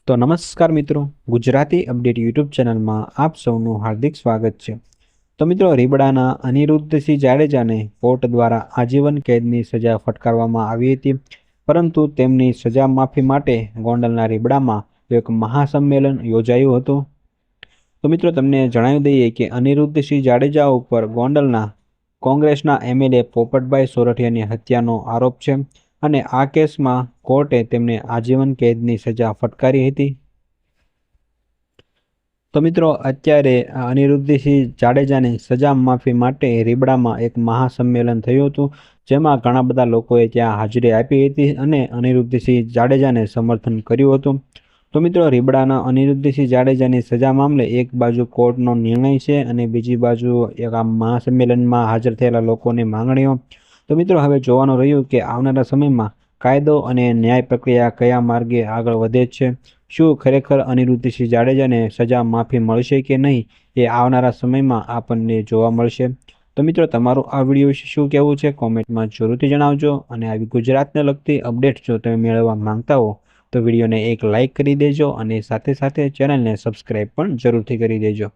તો નમસ્કાર મિત્રો, ગુજરાતી અપડેટ યુટ્યુબ ચેનલમાં આપ સૌનું હાર્દિક સ્વાગત છે। તો મિત્રો, રીબડાના અનિરુદ્ધસિંહ જાડેજાને કોર્ટ દ્વારા આજીવન કેદની સજા ફટકારવામાં આવી હતી, પરંતુ તેમની સજા માફી માટે ગોંડલના રીબડામાં એક મહાસંમેલન યોજાયું હતું। તો મિત્રો, તમને જણાવી દઈએ કે અનિરુદ્ધસિંહ જાડેજા ઉપર ગોંડલના કોંગ્રેસના એમએલએ પોપટભાઈ સોરઠિયાની હત્યાનો આરોપ છે અને આ કેસમાં કોર્ટે તેમને આજીવન કેદની સજા ફટકારી હતી। તો મિત્રો, અત્યારે અનિરુદ્ધસિંહ જાડેજાની સજા માફી માટે રીબડામાં એક મહાસંમેલન થયું હતું, જેમાં ઘણા બધા લોકોએ ત્યાં હાજરી આપી હતી અને અનિરુદ્ધસિંહ જાડેજાને સમર્થન કર્યું હતું। તો મિત્રો, રીબડાના અનિરુદ્ધસિંહ જાડેજાની સજા મામલે એક બાજુ કોર્ટનો નિર્ણય છે અને બીજી બાજુ એક આ મહાસંમેલનમાં હાજર થયેલા લોકોની માંગણીઓ। તો મિત્રો, હવે જોવાનું રહ્યું કે આવનારા સમયમાં કાયદો અને ન્યાય પ્રક્રિયા કયા માર્ગે આગળ વધે છે। શું ખરેખર અનિરુદ્ધસિંહ જાડેજાને સજા માફી મળશે કે નહીં, એ આવનારા સમયમાં આપણને જોવા મળશે। તો મિત્રો, તમારું આ વિડીયો વિશે શું કહેવું છે, કોમેન્ટમાં જરૂરથી જણાવજો। અને આવી ગુજરાતને લગતી અપડેટ જો તમે મેળવવા માંગતા હો તો વિડીયોને એક લાઇક કરી દેજો અને સાથે સાથે ચેનલને સબસ્ક્રાઈબ પણ જરૂરથી કરી દેજો।